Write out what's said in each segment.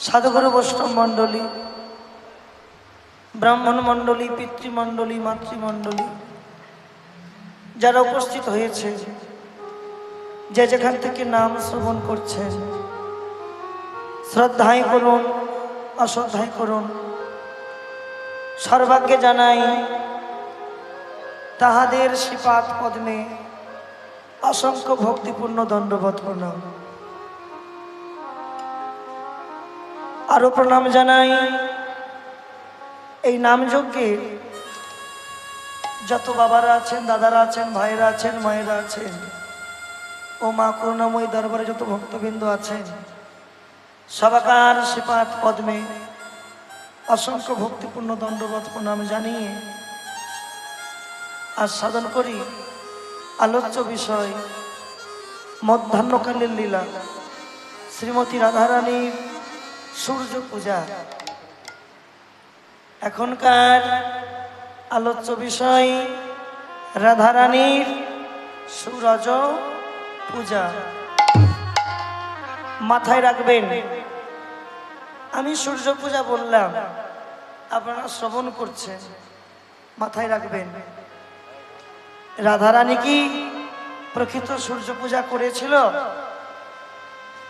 সাধুগুরু বৈষ্ণব মণ্ডলী, ব্রাহ্মণ মণ্ডলী, পিতৃমণ্ডলী, মাতৃমণ্ডলী যারা উপস্থিত হয়েছে, যে যেখান থেকে নাম শ্রবণ করছেন, শ্রদ্ধাই করুন, অশ্রদ্ধাই করুন, সর্বাগ্যে জানাই তাহাদের শ্রীপাদ পদ্মে অসংখ্য ভক্তিপূর্ণ দণ্ডবৎ প্রণাম। আরো প্রণাম জানাই এই নামযজ্ঞে যত বাবারা আছেন, দাদারা আছেন, ভাইরা আছেন, মায়েরা আছেন ও মা করুণাময়ী দরবারে যত ভক্তবৃন্দ আছেন, সবাকার শ্রীপাদ পদ্মে অসংখ্য ভক্তিপূর্ণ দণ্ডবৎ প্রণাম জানিয়ে আজ সাধন করি আলোচ্য বিষয় মধ্যাহ্নকালের লীলা, শ্রীমতী রাধারানীর সূর্য পূজা। এখনকার আলোচ্য বিষয় রাধারানীর সূরজ পূজা। মাথায় রাখবেন, আমি সূর্য পূজা বললাম, আপনারা শ্রবণ করছেন, মাথায় রাখবেন রাধারানী কি প্রকৃত সূর্য পূজা করেছিল?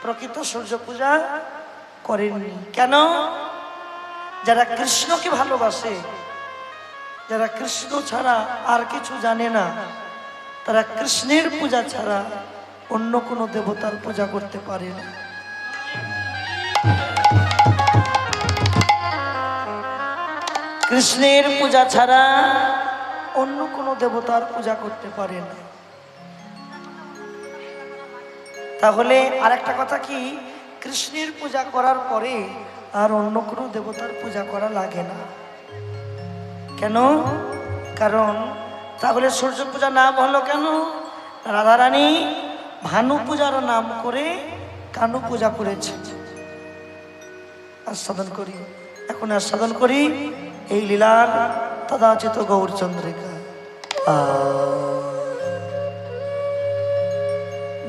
প্রকৃত সূর্য পূজা করেননি। কেন? যারা কৃষ্ণকে ভালোবাসে, যারা কৃষ্ণ ছাড়া আর কিছু জানে না, তারা কৃষ্ণের পূজা ছাড়া অন্য কোনো দেবতার পূজা করতে পারে না। কৃষ্ণের পূজা ছাড়া অন্য কোনো দেবতার পূজা করতে পারে না। তাহলে আরেকটা কথা কি, কৃষ্ণের পূজা করার পরে আর অন্য কোনো দেবতার পূজা করা লাগে না। কেন? কারণ তাহলে সূর্য পূজা নাম হলো কেন? রাধারানী ভানু পূজার নাম করে কানু পূজা করেছে। আস্বাদন করি, এখন আস্বাদন করি এই লীলার তদাচিত গৌরচন্দ্রিকা।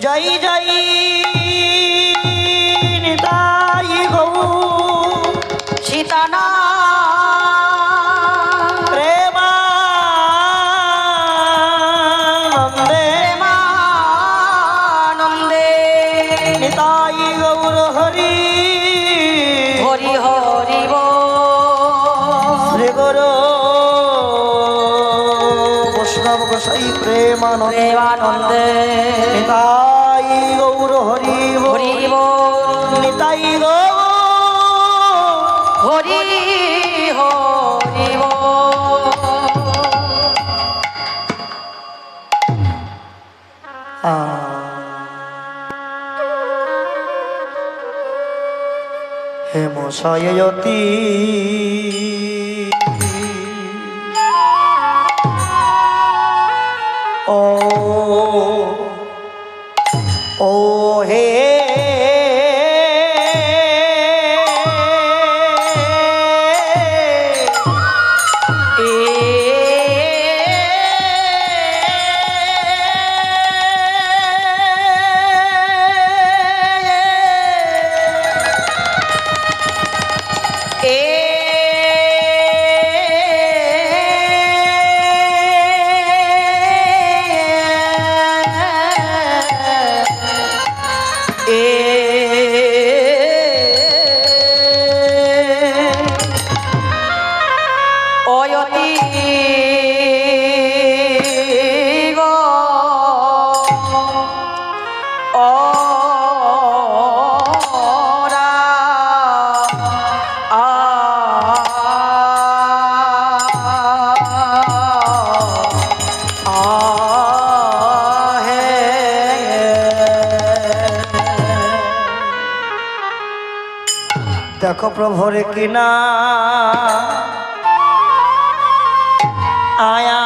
জয় জয় নিতাই গৌর সীতানা প্রেমানন্দে প্রেমানন্দে নিতাই গৌর হরি হরি হরি শ্রী গুরু বৈষ্ণব গোসাই প্রেমানন্দে নিতাই গৌর হরি হরি নিতাই গৌর হরি হরি হেমশয়তি ও ও হে দেখো প্রভুরে কিনা আয়া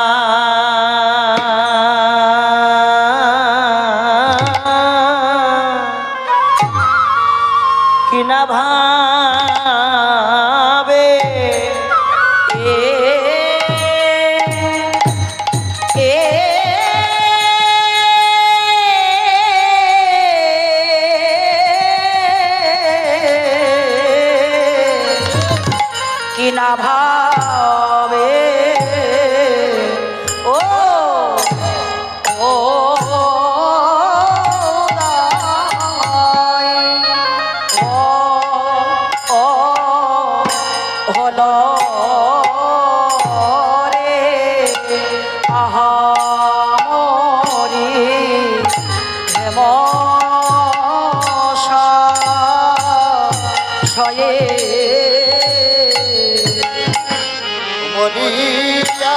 কিনা ভাবে কি না ভাবে ও ও হলো রে আহা মরি হেম শয়ে মরিয়া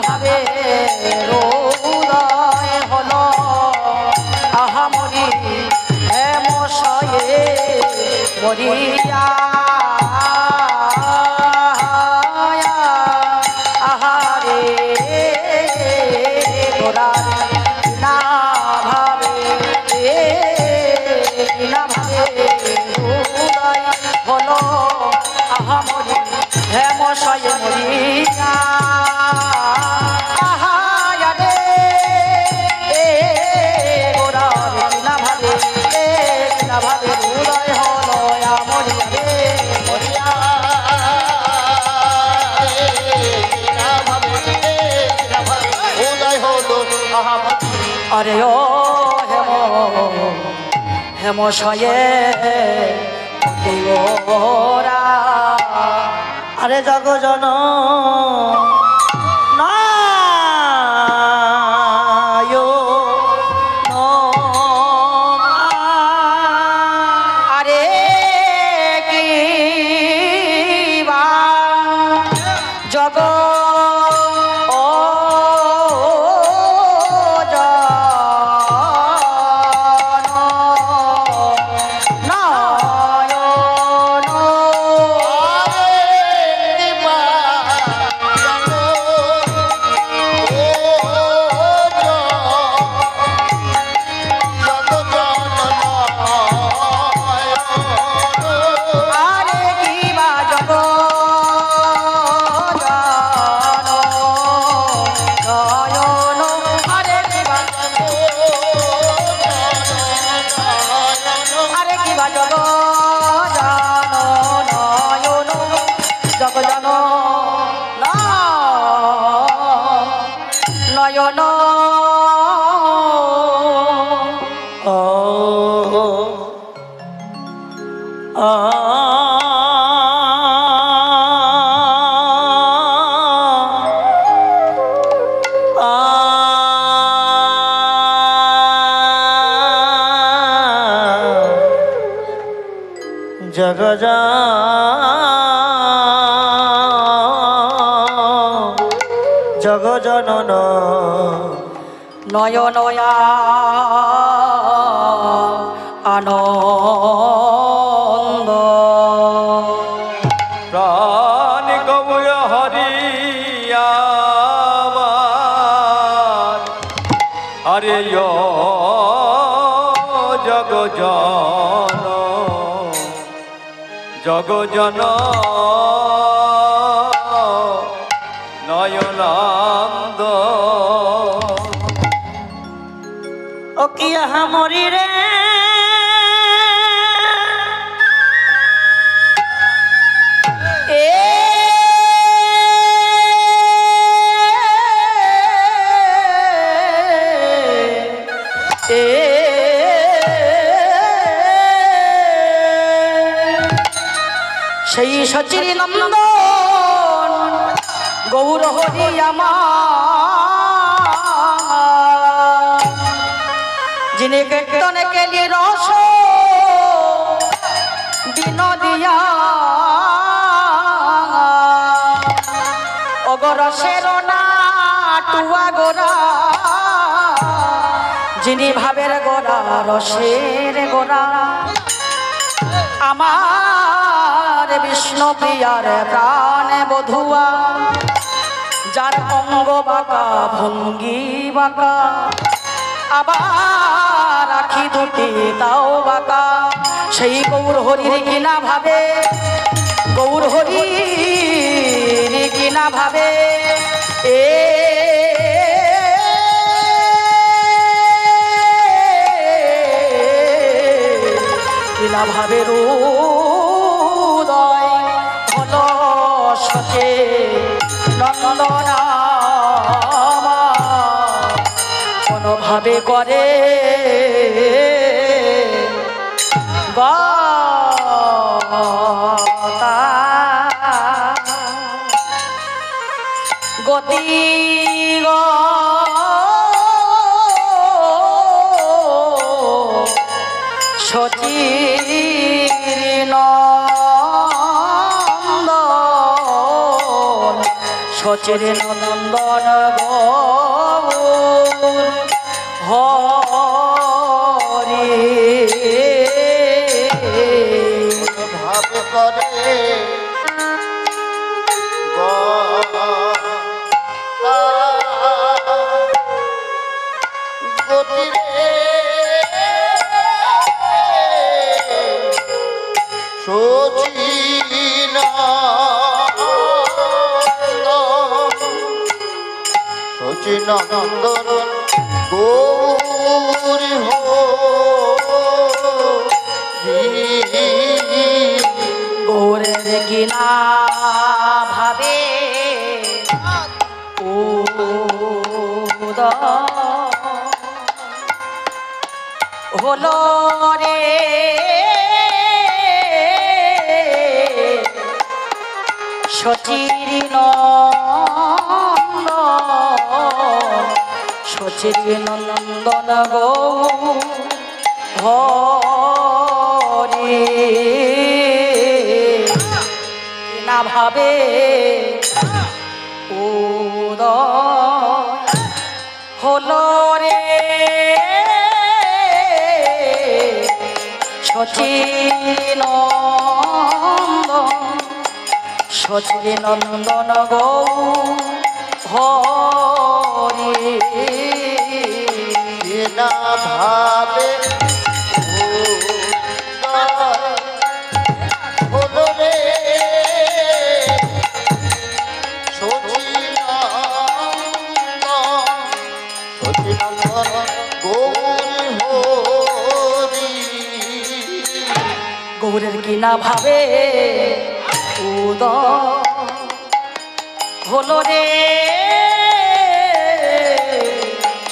ভাবে রোদয় হলো আহামরি হেম শয়ে মরিয়া আহারে গোরার না ভাবে না ভাবে রোদয় হলো আহামরি হেম শয়ে মরিয়া ভাবে উদয় হলো মরিয়া রে মরিয়া উদয় হলো আরে ও হেম হেম শয়ে ওরা আরে জগজন নয়ন জগজা জগজনন নয়নয়া আনন্দ প্রাণ কবুয় হরিয়া হরে জগজন জগজন নয়নান্দ ও কি হামরি রে সচির নন্দন গৌর হরি আমার, যিনি কীর্তন কেলি রস দিন দিয়া অগরসের না টুয়া গোরা, যিনি ভাবের গোরা রসের গোরা, আমার বিষ্ণু প্রিয়ার প্রাণ বধুয়া, যার অঙ্গ বাঁকা ভঙ্গি বাঁকা, আবার আখি দুটি তাও বাঁকা, সেই গৌর হরির কিনা ভাবে, গৌর হরির কিনা ভাবে এ কিনা ভাবে হৃদয় হল সচে নন্দনা, কোনভাবে করে গতি সচির নন্দন, সচির নন্দন গৌর হরি ভাবে করে গতিরে সচিনন্দন গৌরী গৌরের কিনা ভাবে হলো রে সচির নন্দন, সচির নন্দন হরি কিনা ভাবে উদয় হলো রে সচির নন্দন, সচির নন্দন হরি না ভাবে হলো রে সচিনন্দন গৌরী হরি গৌরের কিনা ভাবে উদয় হলো রে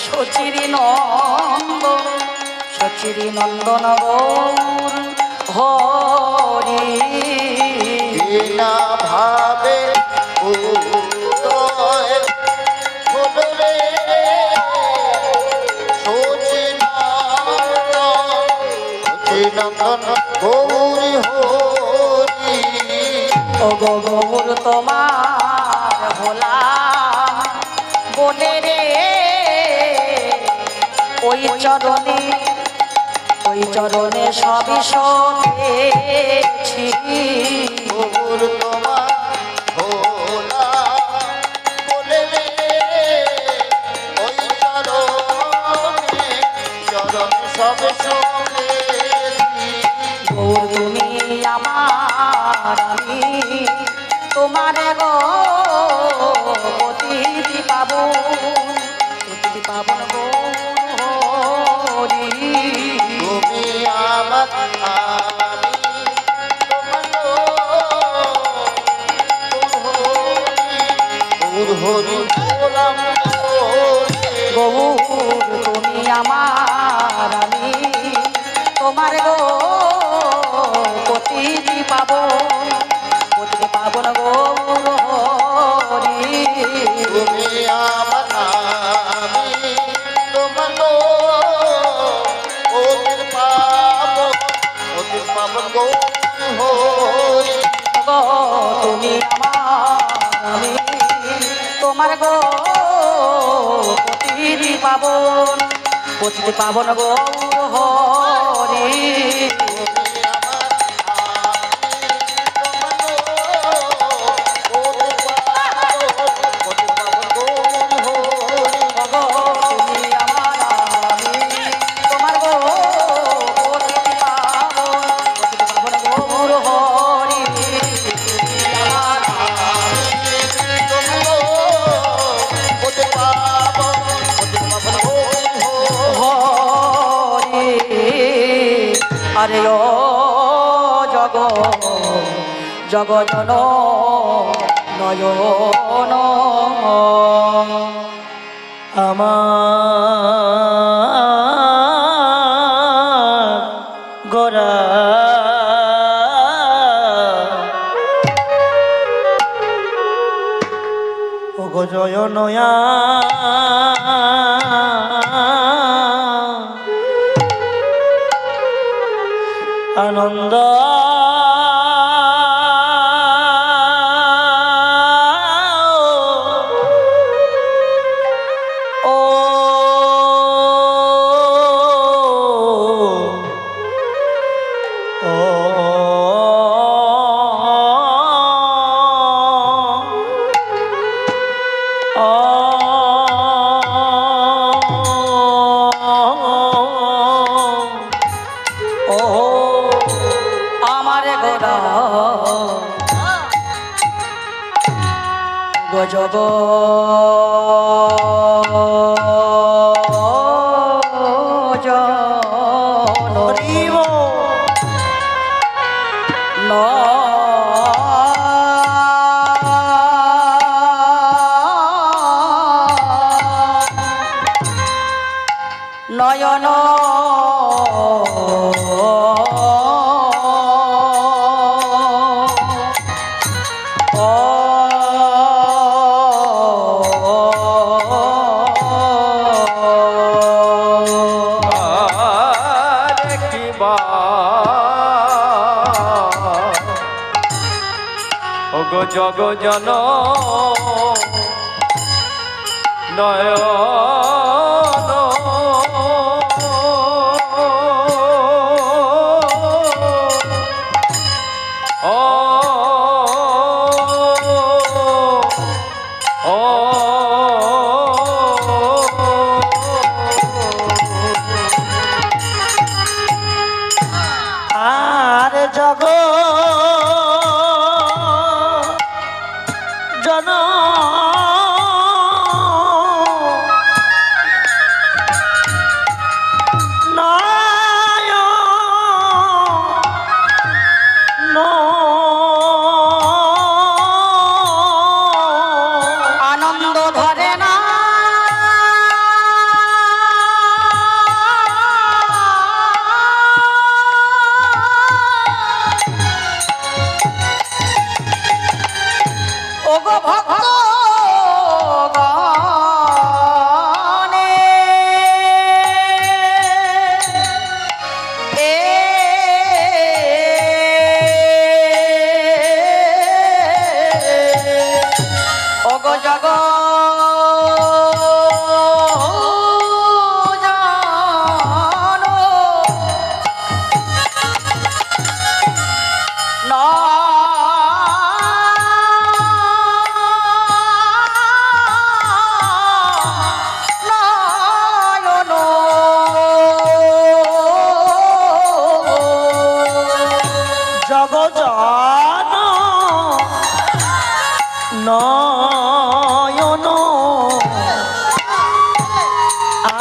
সচির নন্দন, সচির নন্দন গৌর হরি না ভাবে উদয় হলো রে সচিনন্দন গৌরী হরি ও গৌর তোমার হলা বলে রে ওই চরণে সবই সবেছি, গৌর তোমার ভোলা বলে রে ওই চরণ সবে সবে গৌর তুমি আমার আমি তোমার গো প্রতিটি পাবন গৌরি তুমি আমার আমি তোমার গৌর হরি বলাম গৌর তুমি আমার আমি তোমার গো প্রতিটি তোমার গো পতিত পাবন গৌর হরি তুমি আমার আমি তোমার গো পতিত পাবন গৌর হরি আমার হরি আরে ও জগজন নয়ন আমার গোরা ও গো জয় নয়া আনন্দ ও আমার গোরা গজব হরিব নয়ন আরে কি ওগো জগ জন নয়ন আর জগ জন আনন্দ ধরে না ওগো ভক্ত গণে ওগো জগ জগজান নয়ন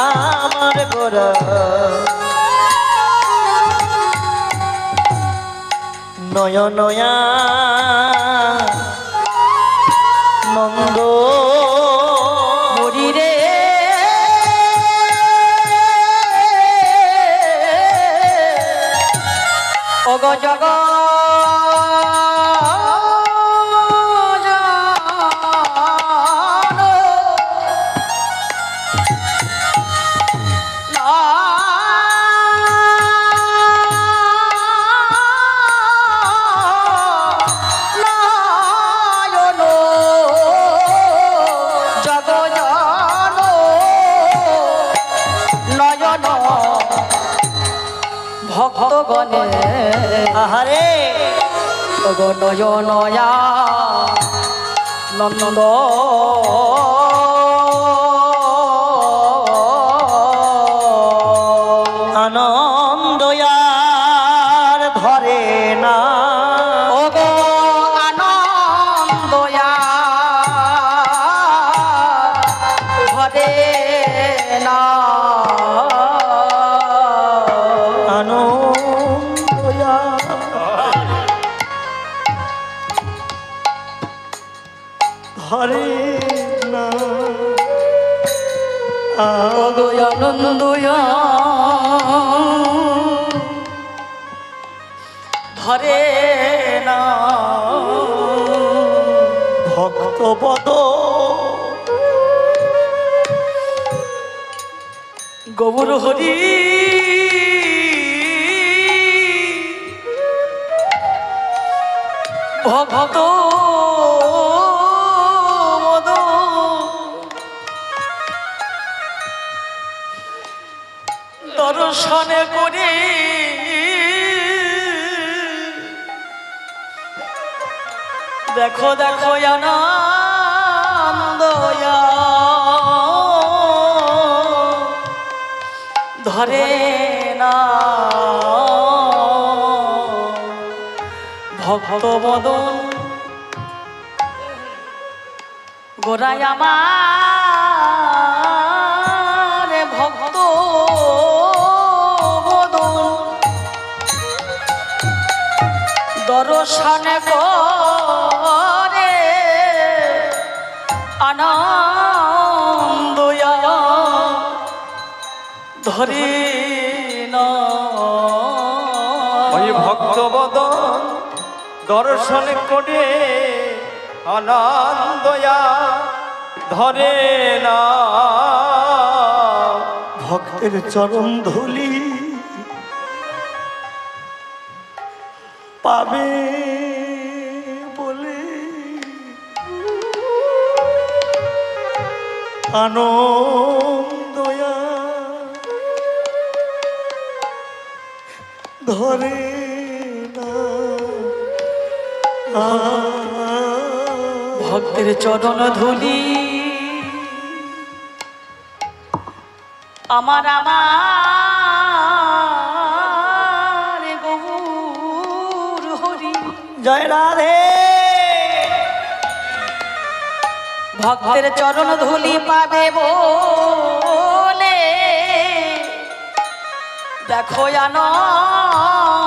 আমার গোরা নয়নয়া নন্দ হরি রে ওগো জগ আহারে ওগো নয়নয়া নন্দ আনন্দয়ার ধরে না ওগো আনন্দয়া ঘরে না আনন্দয়া ধরে না ওগো আনন্দয়া ধরে না ভক্তপদ গৌর হরি ভক্ত মদ দর্শনে করে দেখো দেখো আনন্দয়া ধরে না ভক্ত বদন গোরাই আমার ভক্ত বদন দর্শন করে আনন্দয়া ধরে না ওই ভক্তবদন দর্শন করে আনন্দয়া ধরে না ভক্তের চরণ ধুলি পাবে বলে আনন্দয়া ধরে না ভক্তের চরণ ধুলি আমার আমার গৌর হরি জয় রাধে ভক্তের চরণ ধুলি পাবে বলে দেখো আনন্দয়া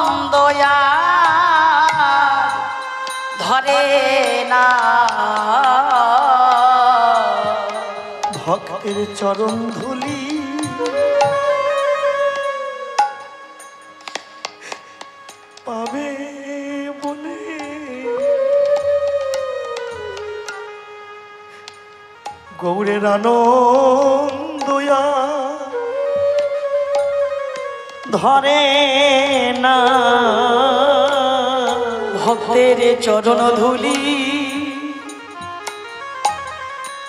ধরে না ভক্তের চরণ ধুলি পাবে বলে গৌরের আনন্দয়া ধরে না ভক্তের চরণ ধুলি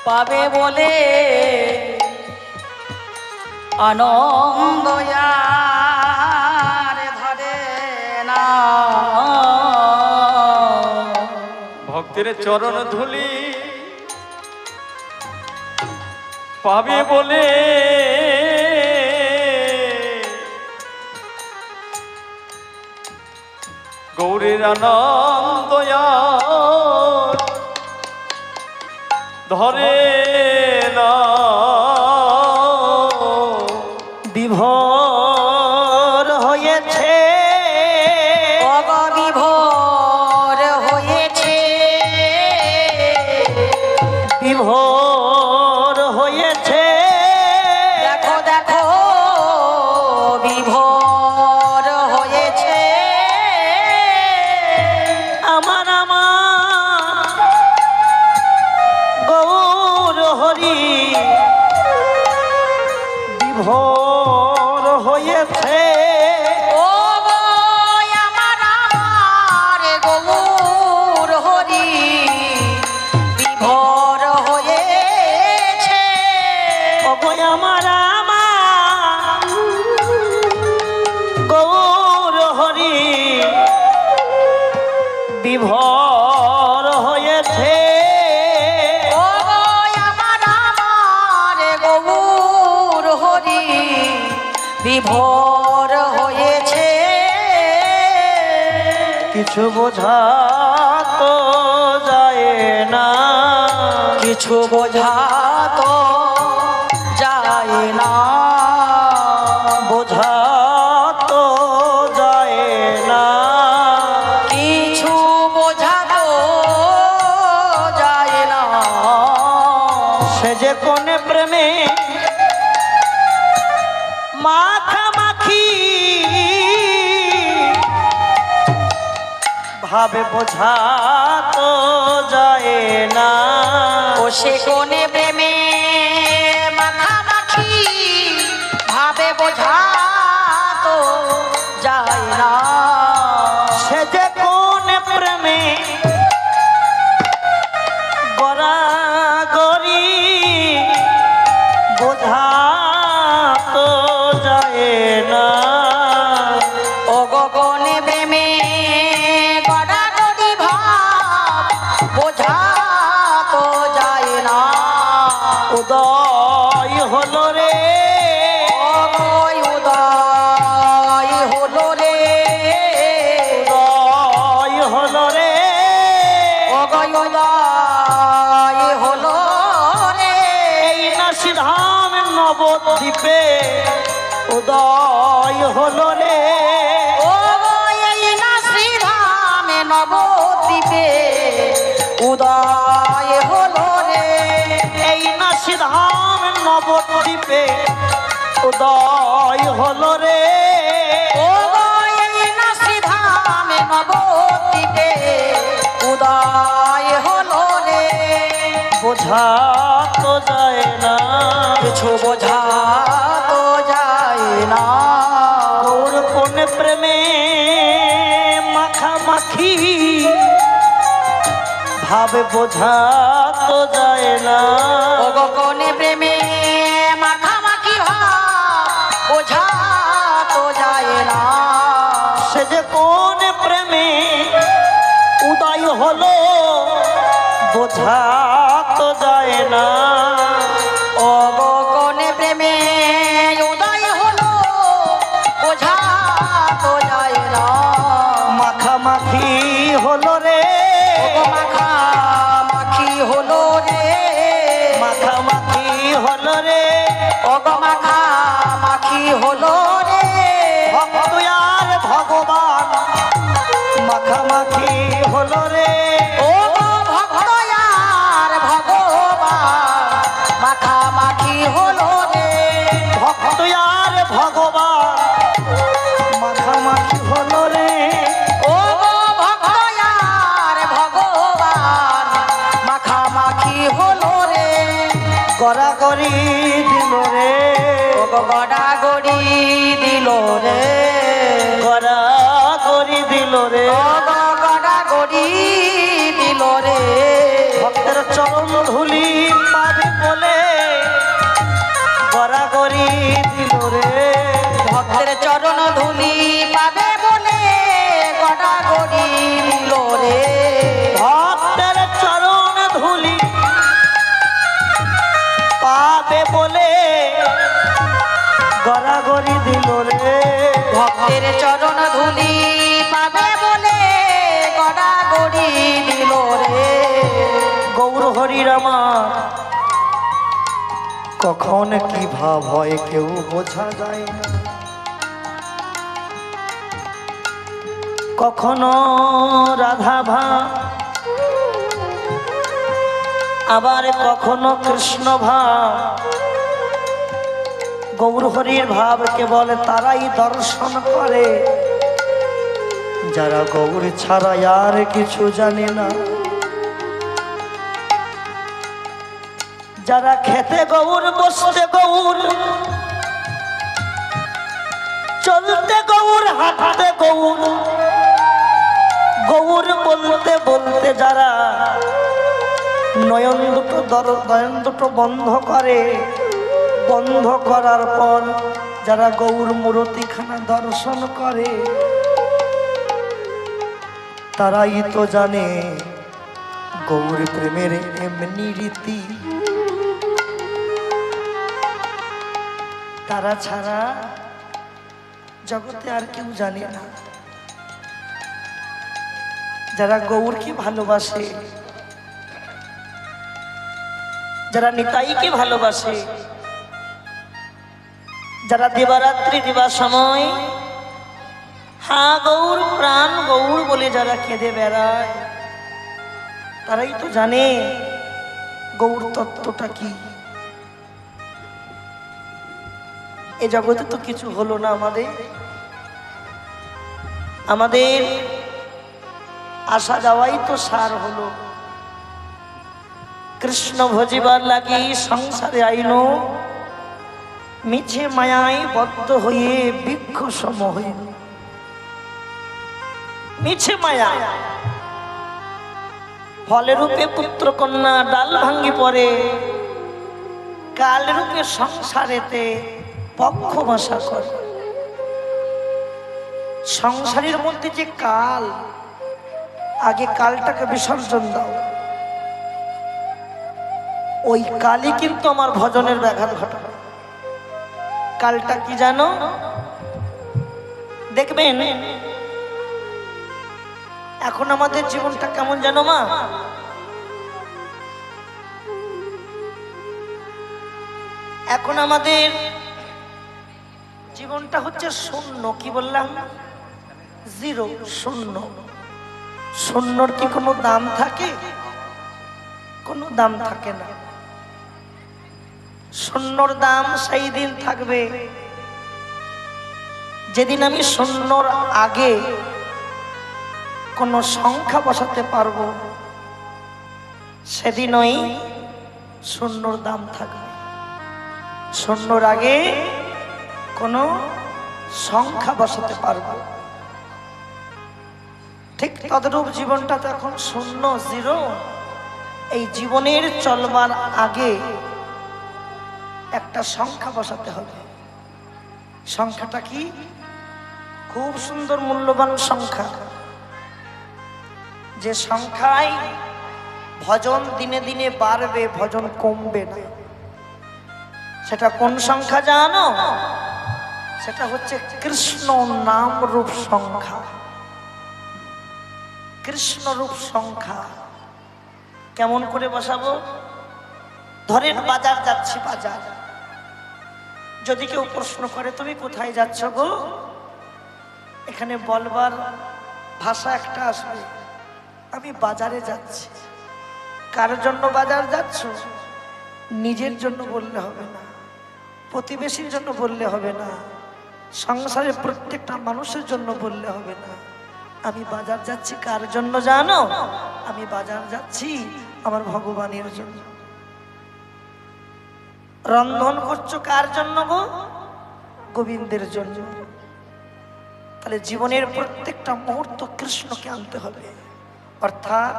পাবে বলে আনন্দয়ার ধরে না ভক্তের চরণ ধুলি পাবে বলে গৌরীর আনন্দয়া ধরে না বিভোর হয়েছে অগবিভোর হয়েছে বিভোর হয়েছে দেখো দেখো বিভোর হয়েছে আমার আমার গৌর হরি বিভোর হয়েছে ও গো আমার আমার গৌর হরি বিভোর হয়েছে অবয় আমার আমার গৌর হরি বিভোর হয়েছে কিছু বোঝা তো যায় না, কিছু বোঝা তো যায় না, বোঝা তো যায় না, কিছু বোঝা তো যায় না। সে যে কোন প্রেমে মাখামাখি ভাবে বোঝা তো যায় না, ও সে কোনে প্রেমে মাখামাখি ভাবে বোঝা তো যায় না। সে যে কোন প্রেমে গড়াগড়ি বোঝা তো যায় না, ও গগনে প্রেমে গড়াগড়ি ভাব বোঝা তো যায় না। উদয় হলো রে, ওই উদয় হলো রে, উদয় হলো রে, ওগো উদয় হলো রে। এই নাসিধাম নবদ্বীপে উদয় হলো রে, ও এই না শ্রীধামে নবদ্বীপে উদয় হলো রে। এই নাসিধাম নবদ্বীপে উদয় হলো রে, ও এই না শ্রীধামে নবদ্বীপে উদয় হলো রে। বোঝা তো যায় না, কিছু বোঝা তো যায় না, গৌর কোন প্রেমে মাখামাখি ভাবে বোঝা তো যায় না, ও গগনে প্রেমে মাখামাখি ভাব বোঝা তো যায় না। সে যে কোন প্রেমে উদয় হলো বোঝা তো যায় না, ও গগনে প্রেমে উদয় হলো বোঝা তো যায় না। মাখামাখি হলো রে, ও মাখামাখি হলো রে, মাখামাখি হলো রে, ও মাখামাখি হলো রে। ভক্ত আর ভগবান মাখামাখি হলো রে, ও ভক্ত আর ভগবান মাখামাখি হলো রে। ভক্ত আর ভগবান মাখামাখি হলো রে, ও ভক্ত আর ভগবান মাখামাখি হলো রে। গড়াগড়ি দিল রে, ও গড়াগড়ি দিল রে, গড়াগড়ি দিল রে, ও গড়াগড়ি দিল রে। ভক্তের চরণ ধুলি পাবে বলে গড়াগড়ি দিল রে, ভক্তের চরণ ধুলি পাবে বলে গড়াগড়ি দিল রে। ভক্তের চরণ ধুলি পাবে বলে গড়াগড়ি দিল রে, ভক্তের চরণ ধুলি পাবে বলে গড়াগড়ি দিল রে। গৌর হরির আমার কখন কি ভাব হয় কেউ বোঝা যায় না, কখনো রাধা ভাব আবার কখনো কৃষ্ণ ভাব। গৌর হরির ভাব কেবল তারাই দর্শন করে যারা গৌর ছাড়া আর কিছু জানে না, যারা খেতে গৌর, বসতে গৌর, চলতে গৌর, হাঁটতে গৌর, গৌর বলতে বলতে যারা নয়ন দুটো বন্ধ করে, বন্ধ করার পর যারা গৌর মূর্তিখানা দর্শন করে তারাই তো জানে গৌর প্রেমের এমনি রীতি, তারা ছাড়া জগতে আর কেউ জানে না। যারা গৌরকে ভালোবাসে, যারা নিতাইকে ভালোবাসে, যারা দিবারাত্রি দিবার সময় হা গৌর প্রাণ গৌর বলে যারা কেঁদে বেড়ায়, তারাই তো জানে গৌর তত্ত্বটা কি। এ জগতে তো কিছু হলো না আমাদের আসা যাওয়াই তো সার হলো। কৃষ্ণ ভজিবার লাগি সংসারে আইনো, মিছে মায়ায় বদ্ধ হয়ে বৃক্ষ সম হইল। মিছে মায়া ফলে রূপে পুত্র কন্যা ডাল ভাঙ্গি পড়ে, কাল রূপে সংসারেতে পক্ষ বাসা করে। সংসারের মধ্যে যে কাল, আগে কালটাকে বিসর্জন দাও। ওই কালই কিন্তু আমার ভজনের ব্যাঘাত ঘটাবে। কালটা কি জানো? দেখবেন এখন আমাদের জীবনটা কেমন জানো মা? এখন আমাদের জীবনটা হচ্ছে শূন্য। কি বললাম? জিরো, শূন্য। শূন্যর কি কোনো দাম থাকে? কোনো দাম থাকে না। শূন্যর দাম সেই দিন থাকবে যেদিন আমি শূন্যর আগে কোনো সংখ্যা বসাতে পারবো, সেদিনই শূন্যর দাম থাকবে। শূন্যর আগে কোনো সংখ্যা বসাতে পারবো। ঠিক তদরূপ জীবনটা তো এখন শূন্য, জিরো। এই জীবনের চলবার আগে একটা সংখ্যা বসাতে হবে। সংখ্যাটা কি? খুব সুন্দর মূল্যবান সংখ্যা, যে সংখ্যায় ভজন দিনে দিনে বাড়বে, ভজন কমবে না। সেটা কোন সংখ্যা জানো? সেটা হচ্ছে কৃষ্ণ নাম রূপ সংখ্যা। কৃষ্ণ রূপ সংখ্যা কেমন করে বসাবো? ধরেন বাজার যাচ্ছি, বাজার। যদি কেউ প্রশ্ন করে তুমি কোথায় যাচ্ছ গো, এখানে বলবার ভাষা একটা আসবে, আমি বাজারে যাচ্ছি। কার জন্য বাজার যাচ্ছ? নিজের জন্য বললে হবে না, প্রতিবেশীর জন্য বললে হবে না, সংসারের প্রত্যেকটা মানুষের জন্য বললে হবে না। আমি বাজার যাচ্ছি কার জন্য জানো? আমি বাজার যাচ্ছি আমার ভগবানের জন্য। রন্ধন করছো কার জন্য গো? গোবিন্দের জন্য। তাহলে জীবনের প্রত্যেকটা মুহূর্ত কৃষ্ণকে আনতে হবে, অর্থাৎ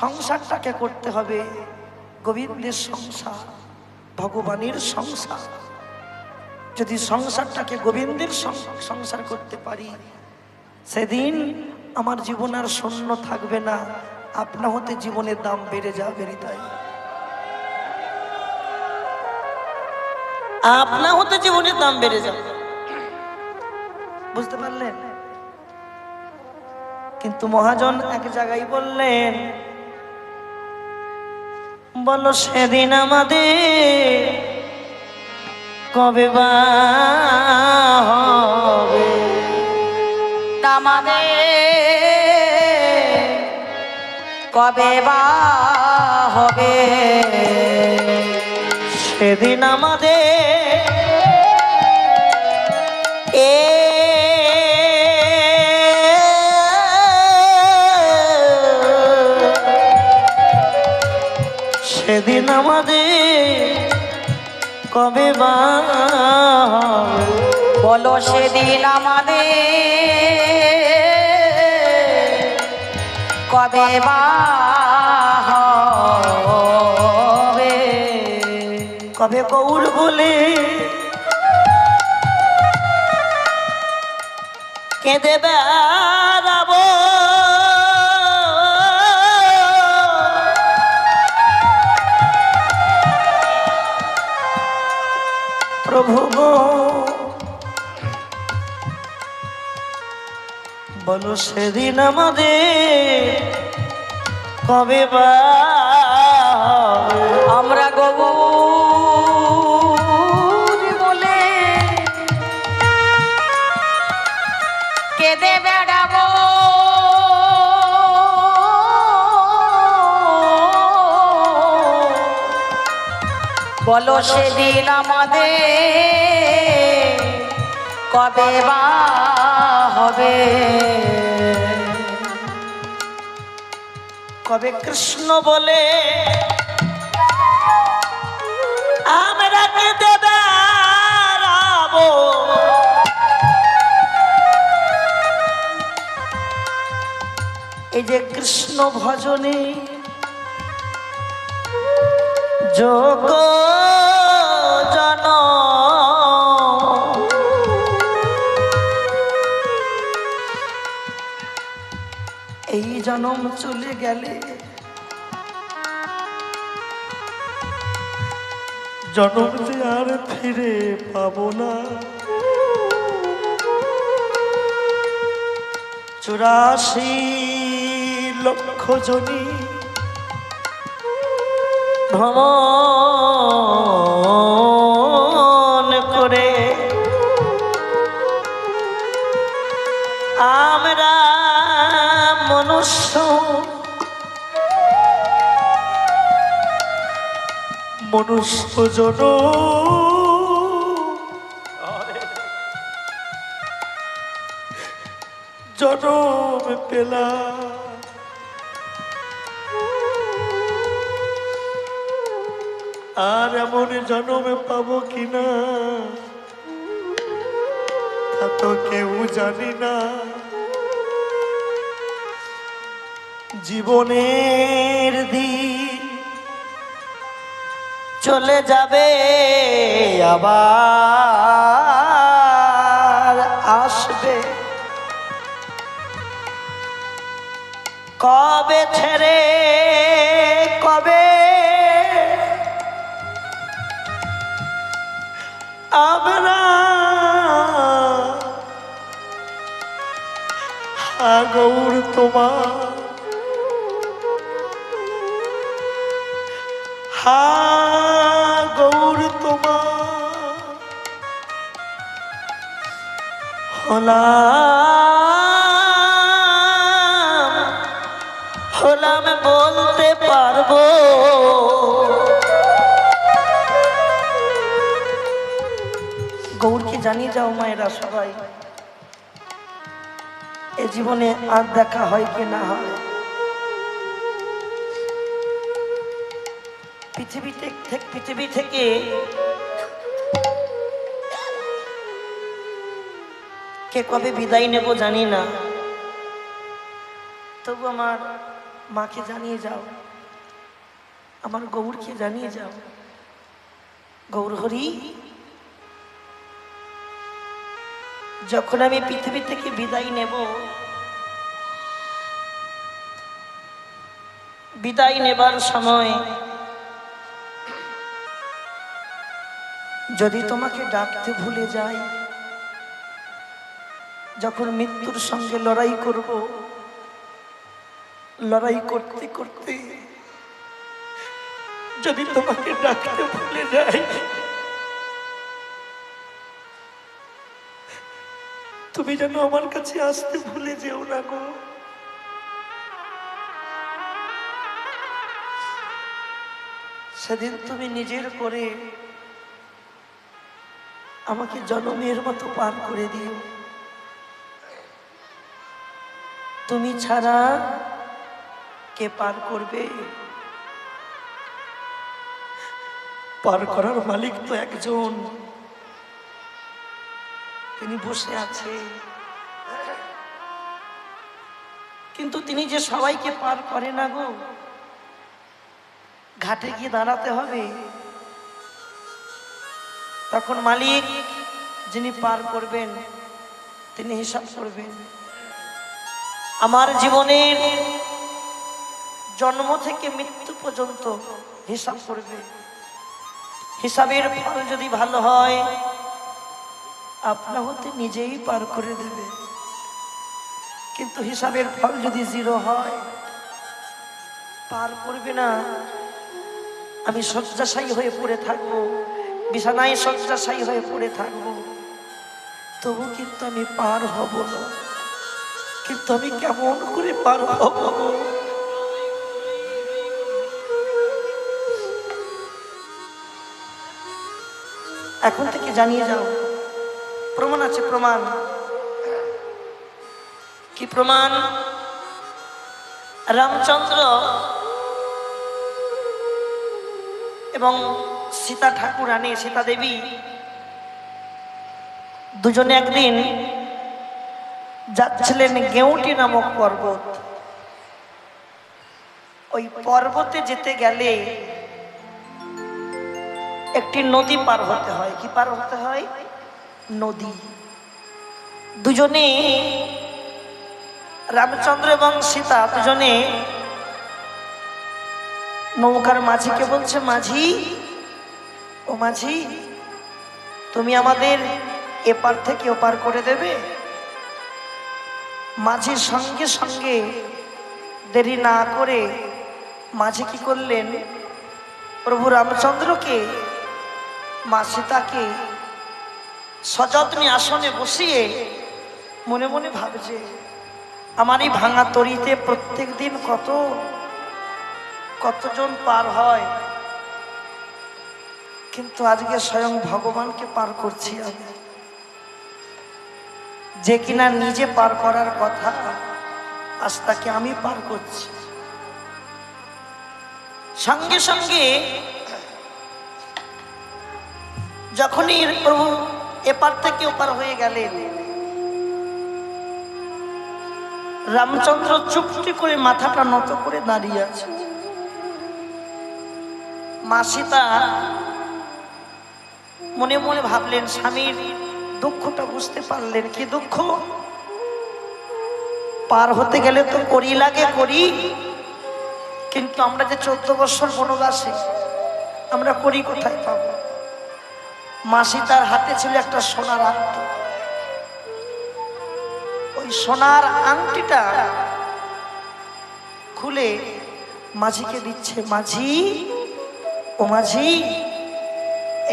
সংসারটাকে করতে হবে গোবিন্দের সংসার, ভগবানের সংসার। যদি সংসারটাকে গোবিন্দের সংসার করতে পারি, সেদিন আমার জীবন আর শূন্য থাকবে না, আপনা হতে জীবনের দাম বেড়ে যাবে। হৃদয় আপনা হতে জীবনের দাম বেড়ে যাবে, বুঝতে পারলেন? কিন্তু মহাজন এক জায়গায় বললেন, বলো সেদিন আমাদের কবে বা হবে? আমাদের কবে বা হবে? সেদিন আমাদের সেদিন আমাদের কবে বা হবে? বলো সেদিন আমাদের কবে বা হবে? কবে গৌর বলে কেঁদে বেড়াবো, প্রভু গো বলো সেদিন আমাদের কবে বা আমরা গৌর বলে কেঁদে বেড়াবো বলো সেদিন আমাদের কবে বা হবে কবে কৃষ্ণ বলে আমরা কেঁদে বেড়াবো এই যে কৃষ্ণ ভজনে যোগ জন এই জনম চলে গেলে জনম যে আর ফিরে পাবো না 84 লক্ষ জনী ভ্রমণ করে আমরা মনুষ্য জন জনম পেলা আর এমন জনমে পাবো কিনা তা তো কেউ জানি না জীবনের দিন চলে যাবে আবার আসবে কবে ছেড়ে কবে আমরা গৌর তোমার গৌর তোমার হলাম বলতে পারবো গৌরকে জানিয়ে যাও মায়েরা সবাই এ জীবনে আর দেখা হয় কি না হয় পৃথিবী থেকে কে কবে বিদায় নেব জানি না তবু আমার মাকে জানিয়ে যাও আমার গৌরকে জানিয়ে যাও গৌর হরি যখন আমি পৃথিবী থেকে বিদায় নেব বিদায় নেবার সময় যদি তোমাকে ডাকতে ভুলে যাই যখন মৃত্যুর সঙ্গে লড়াই করব লড়াই করতে করতে যদি তোমাকে ডাকতে ভুলে যাই তুমি যেন আমার কাছে আসতে ভুলে যেও না গো সেদিন তুমি নিজের করে আমাকে জনমের মতো পার করে দিও তুমি ছাড়া কে পার করবে পার করার মালিক তো একজন তিনি বসে আছে কিন্তু তিনি যে সবাইকে পার করে না গো ঘাটে গিয়ে দাঁড়াতে হবে তখন মালিক যিনি পার করবেন তিনি হিসাব করবেন আমার জীবনের জন্ম থেকে মৃত্যু পর্যন্ত হিসাব করবে হিসাবের ফল যদি ভালো হয় আপনা হতে নিজেই পার করে দেবে কিন্তু হিসাবের ফল যদি 0 হয়, পার করবে না। আমি শয্যাশায়ী হয়ে পড়ে থাকবো, বিছানায় শয্যাশায়ী হয়ে পড়ে থাকবো, তবু কিন্তু আমি পার হব না। কিন্তু আমি কেমন করে পার হব? এখন থেকে জানিয়ে যাও। প্রমাণ আছে, প্রমাণ। কি প্রমাণ? রামচন্দ্র এবং সীতা ঠাকুরানী, সীতা দেবী দুজনে একদিন যাচ্ছিলেন গেউটি নামক পর্বত। ওই পর্বতে যেতে গেলে একটি নদী পার হতে হয়। কি পার হতে হয়? নদী। দুজনে, রামচন্দ্র এবং সীতা দুজনে নৌকার মাঝিকে বলছে, মাঝি, ও মাঝি, তুমি আমাদের এপার থেকে ওপার করে দেবে? মাঝির সঙ্গে সঙ্গে দেরি না করে মাঝি কি করলেন, প্রভু রামচন্দ্রকে, মা সীতাকে সযত্নে আসনে বসিয়ে মনে মনে ভাবছে, আমার এই ভাঙা তরিতে প্রত্যেক দিন কতজন পার হয়, কিন্তু আজকে স্বয়ং ভগবানকে পার করছি আমি, যে কিনা নিজে পার করার কথা, আজ তাকে আমি পার করছি। সঙ্গে সঙ্গে যখনই প্রভু এপার থেকে ওপার হয়ে গেলেন, রামচন্দ্র চুপটি করে মাথাটা নত করে দাঁড়িয়ে আছে। মা সীতা মনে মনে ভাবলেন, স্বামীর দুঃখটা বুঝতে পারলেন। কি দুঃখ? পার হতে গেলে তো করি লাগে, করি, কিন্তু আমরা যে 14 বছর বনবাসে, আমরা করি কোথায় পাবো? মা সীতার হাতে ছিল একটা সোনার আংটি। ওই সোনার আংটিটা খুলে মাঝিকে দিচ্ছে, মাঝি, ও মাঝি,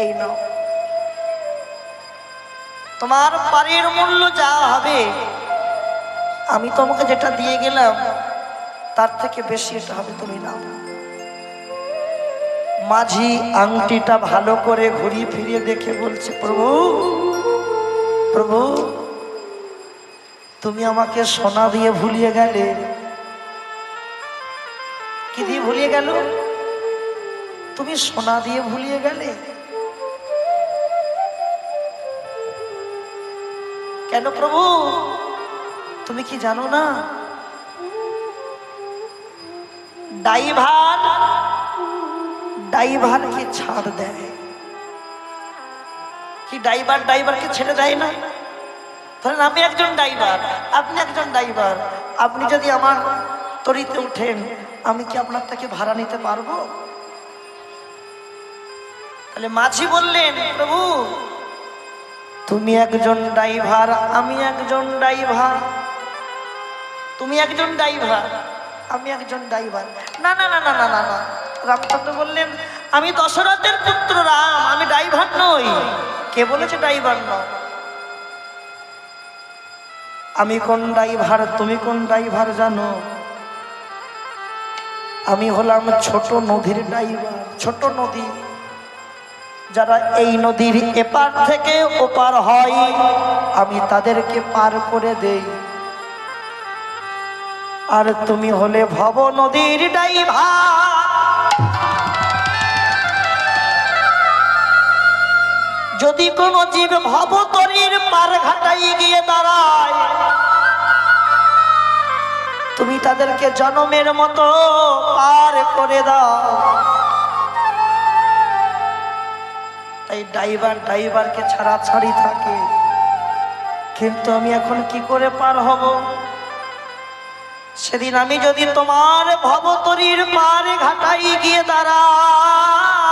এই নাও, তোমার পারের মূল্য যা হবে, আমি তোমাকে যেটা দিয়ে গেলাম তার থেকে বেশি এটা হবে, তুমি নাও। মাঝি আংটিটা ভালো করে ঘুরিয়ে ফিরিয়ে দেখে বলছে, প্রভু, প্রভু, তুমি আমাকে সোনা দিয়ে ভুলিয়ে গেলে। কি দিয়ে ভুলিয়ে গেল? তুমি সোনা দিয়ে ভুলিয়ে গেলে। কেন প্রভু? তুমি কি জানো না, ড্রাইভারকে ছাড় দেয়। কি ড্রাইভারকে ছেড়ে দেয় না? ধরেন আমি একজন ড্রাইভার, আপনি একজন ড্রাইভার, আপনি যদি আমার তরিতে উঠেন, আমি কি আপনার থেকে ভাড়া নিতে পারবো? তাহলে মাঝি বললেন, প্রভু, তুমি একজন ড্রাইভার, আমি একজন ড্রাইভার, তুমি একজন ড্রাইভার, আমি একজন ড্রাইভার। না না না না না না না। রামচন্দ্র বললেন, আমি দশরথের পুত্র রাম, আমি ড্রাইভার নই। কে বলেছে ড্রাইভার নয়? আমি কোন ড্রাইভার, তুমি কোন ড্রাইভার জানো? আমি হলাম ছোট নদীর ড্রাইভার। ছোট নদী, যারা এই নদীর এপার থেকে ওপার হয়, আমি তাদেরকে পার করে দেই। আর তুমি হলে ভব নদীর ড্রাইভার। যদি কোনো জীব ভবতরীর পার ঘাটাই গিয়ে দাঁড়ায়, তুমি তাদেরকে জনমের মতো পার করে দাও। তাই ড্রাইভারকে ছাড়াছাড়ি থাকে। কিন্তু আমি এখন কি করে পার হব? সেদিন আমি যদি তোমার ভবতরীর পার ঘাটাই গিয়ে দাঁড়াই,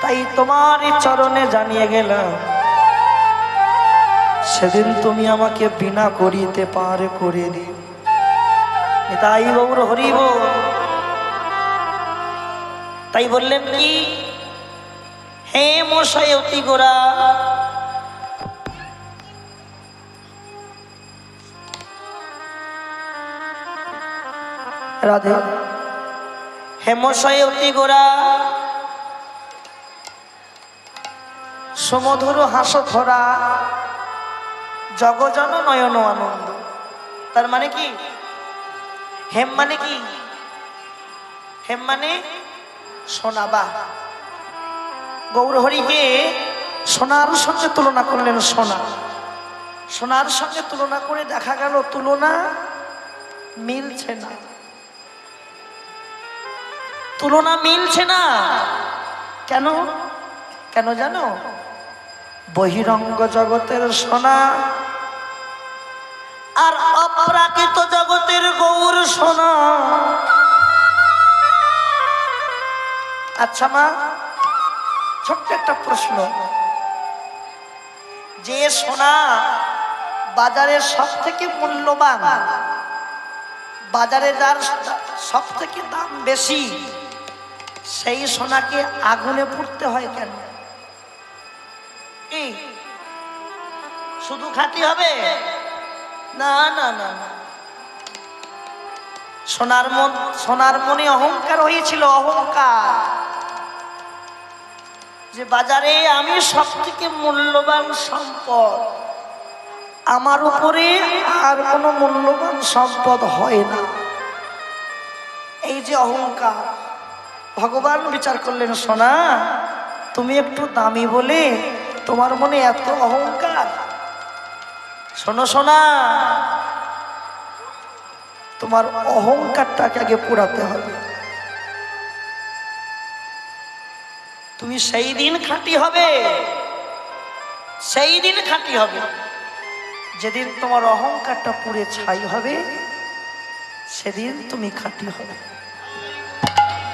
তাই তোমার চরণে জানিয়ে গেলাম, সেদিন তুমি আমাকে বিনা করিতে পার করে দিও। তাই গৌর হরিব। তাই বললেন কি, হে মশাই অতি গোরা, রাধে, হে মশাই অতি গোরা, সমধুর হাস ধরা, জগজন নয়ন আনন্দ। তার মানে কি, হেম মানে কি, হেম মানে সোনা। বা গৌরহরিকে সোনার সঙ্গে তুলনা করলেন। সোনা, সোনার সঙ্গে তুলনা করে দেখা গেল তুলনা মিলছে না, তুলনা মিলছে না। কেন? কেন জানো? বহিরঙ্গ জগতের সোনা আর অপ্রাকৃত জগতের গৌর সোনা। আচ্ছা মা, ছোট্ট একটা প্রশ্ন, যে সোনা বাজারে সব থেকে মূল্যবান, বাজারে যার সব থেকে দাম বেশি, সেই সোনাকে আগুনে পুড়তে হয় কেন? কি শুধু খাঁটি হবে? না না না না। সোনার মনে অহংকার হয়েছিল, অহংকার, যে বাজারে আমি সব থেকে মূল্যবান সম্পদ, আমার উপরে আর কোনো মূল্যবান সম্পদ হয় না। এই যে অহংকার, ভগবান বিচার করলেন, সোনা তুমি একটু দামি বলে তোমার মনে এত অহংকার। শোনো সোনা, তোমার অহংকারটাকে আগে পুরাতে হবে। তুমি সেই দিন খাঁটি হবে, সেই দিন খাঁটি হবে যেদিন তোমার অহংকারটা পুড়ে ছাই হবে, সেদিন তুমি খাঁটি হবে।